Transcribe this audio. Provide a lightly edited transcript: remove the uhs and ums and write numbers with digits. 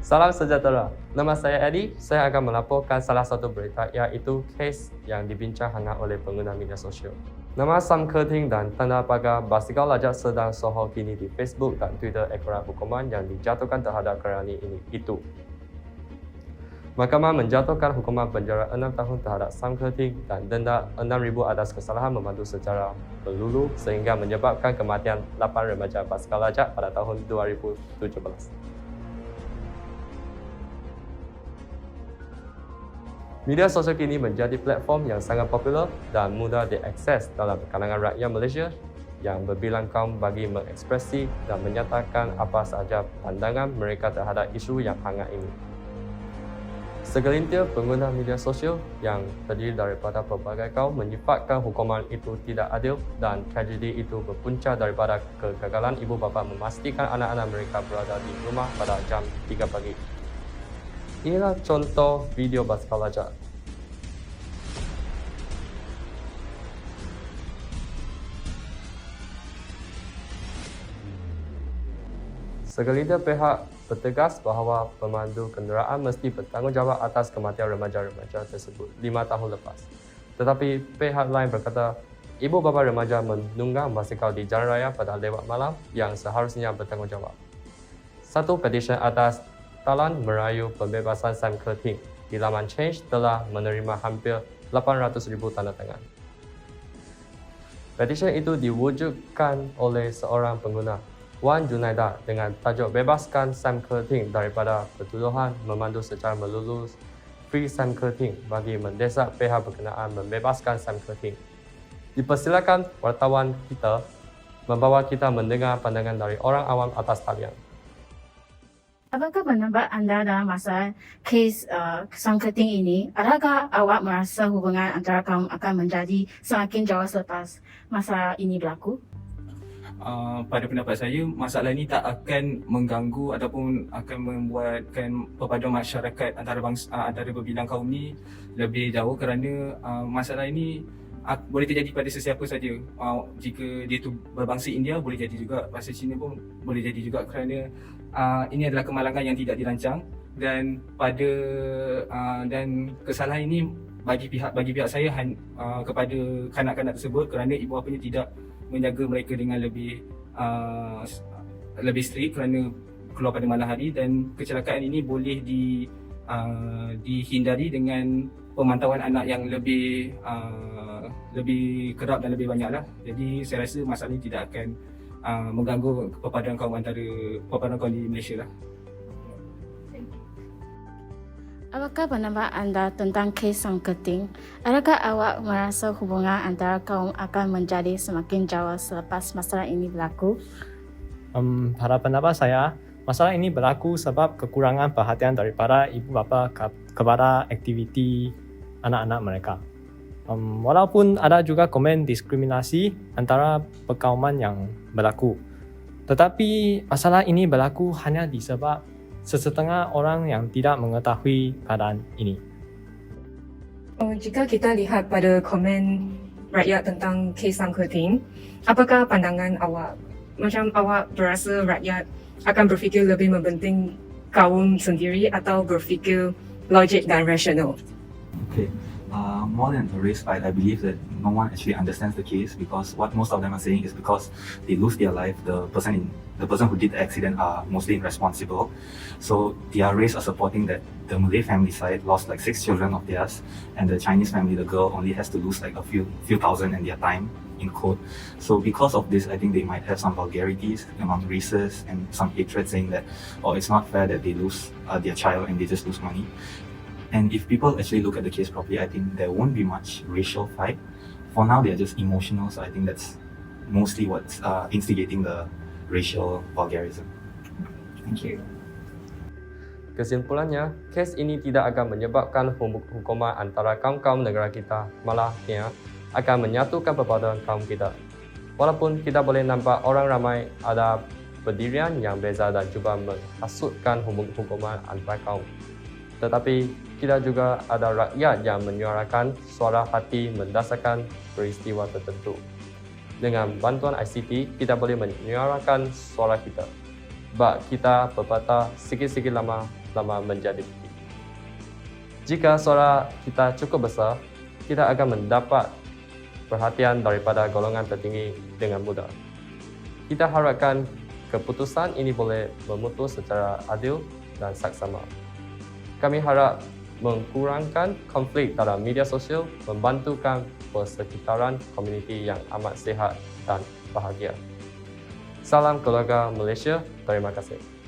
Salam sejahtera. Nama saya Eddie. Saya akan melaporkan salah satu berita iaitu kes yang dibincang hangat oleh pengguna media sosial. Nama Sam Kerting dan tanda pagar basikal lajak sedang sohor kini di Facebook dan Twitter ekoran hukuman yang dijatuhkan terhadap kerana itu. Mahkamah menjatuhkan hukuman penjara 6 tahun terhadap Sam Kerting dan denda 6,000 atas kesalahan memandu secara melulu sehingga menyebabkan kematian 8 remaja basikal lajak pada tahun 2017. Media sosial kini menjadi platform yang sangat popular dan mudah diakses dalam kalangan rakyat Malaysia yang berbilang kaum bagi mengekspresi dan menyatakan apa sahaja pandangan mereka terhadap isu yang hangat ini. Segelintir pengguna media sosial yang terdiri daripada pelbagai kaum menyifatkan hukuman itu tidak adil dan tragedi itu berpunca daripada kegagalan ibu bapa memastikan anak-anak mereka berada di rumah pada jam 3 pagi. Inilah contoh video basikal lajak. Segelintir pihak bertegas bahawa pemandu kenderaan mesti bertanggungjawab atas kematian remaja-remaja tersebut 5 tahun lepas. Tetapi pihak lain berkata, ibu bapa remaja menunggang basikal di jalan raya pada lewat malam yang seharusnya bertanggungjawab. Satu petisyen atas Talan merayu pembebasan Sam Kerting di laman Change telah menerima hampir 800,000 tanda tangan. Petisyen itu diwujudkan oleh seorang pengguna, Wan Junaida, dengan tajuk bebaskan Sam Kerting daripada pertuduhan memandu secara melulu Free Sam Kerting bagi mendesak pihak berkenaan membebaskan Sam Kerting. Dipersilakan wartawan kita membawa kita mendengar pandangan dari orang awam atas talian. Apakah pendapat anda dalam masa kes Sam Kerting ini? Adakah awak merasa hubungan antara kaum akan menjadi semakin jauh selepas masa ini berlaku? Pada pendapat saya, masalah ini tak akan mengganggu ataupun akan membuatkan perpaduan masyarakat antara berbilang kaum ni lebih jauh kerana masalah ini boleh terjadi pada sesiapa saja. Jika dia tu berbangsa India, boleh jadi juga bahasa Cina pun boleh jadi juga kerana ini adalah kemalangan yang tidak dirancang dan dan kesalahan ini bagi pihak saya kepada kanak-kanak tersebut kerana ibu bapanya tidak menjaga mereka dengan lebih strict kerana keluar pada malam hari, dan kecelakaan ini boleh dihindari dengan pemantauan anak yang lebih kerap dan lebih banyak lah. Jadi saya rasa masalah ini tidak akan mengganggu perpaduan kaum di Malaysia lah. Apakah pendapat anda tentang kes Sam Kerting? Adakah awak merasa hubungan antara kaum akan menjadi semakin jauh selepas masalah ini berlaku? Pada pendapat saya, masalah ini berlaku sebab kekurangan perhatian daripada ibu bapa kepada aktiviti anak-anak mereka. Walaupun ada juga komen diskriminasi antara perkauman yang berlaku, tetapi masalah ini berlaku hanya disebab sesetengah orang yang tidak mengetahui keadaan ini. Jika kita lihat pada komen rakyat tentang kes Sam Kerting, apakah pandangan awak? Macam awak berasa rakyat akan berfikir lebih mempenting kaum sendiri atau berfikir logik dan rasional? Okay. More than a race fight, I believe that no one actually understands the case, because what most of them are saying is because they lose their life, the person who did the accident are mostly irresponsible. So their race are supporting that the Malay family side lost like 6 children of theirs, and the Chinese family, the girl, only has to lose like a few thousand in their time in court. So because of this, I think they might have some vulgarities among races and some hatred, saying that, oh, it's not fair that they lose their child and they just lose money. And if people actually look at the case properly, I think there won't be much racial fight. For now, they're just emotional, so I think that's mostly what's instigating the racial vulgarism. Thank you. Kesimpulannya, kes ini tidak akan menyebabkan hukuman antara kaum-kaum negara kita, malahnya akan menyatukan perpaduan kaum kita. Walaupun kita boleh nampak orang ramai ada pendirian yang beza dan cuba menghasutkan hukuman antara kaum, tetapi kita juga ada rakyat yang menyuarakan suara hati mendasarkan peristiwa tertentu. Dengan bantuan ICT, kita boleh menyuarakan suara kita. bak kita berpatah sikit-sikit lama menjadi bukti. Jika suara kita cukup besar, kita akan mendapat perhatian daripada golongan tertinggi dengan mudah. Kita harapkan keputusan ini boleh memutus secara adil dan saksama. Kami harap mengurangkan konflik dalam media sosial, membantukan persekitaran komuniti yang amat sihat dan bahagia. Salam keluarga Malaysia, terima kasih.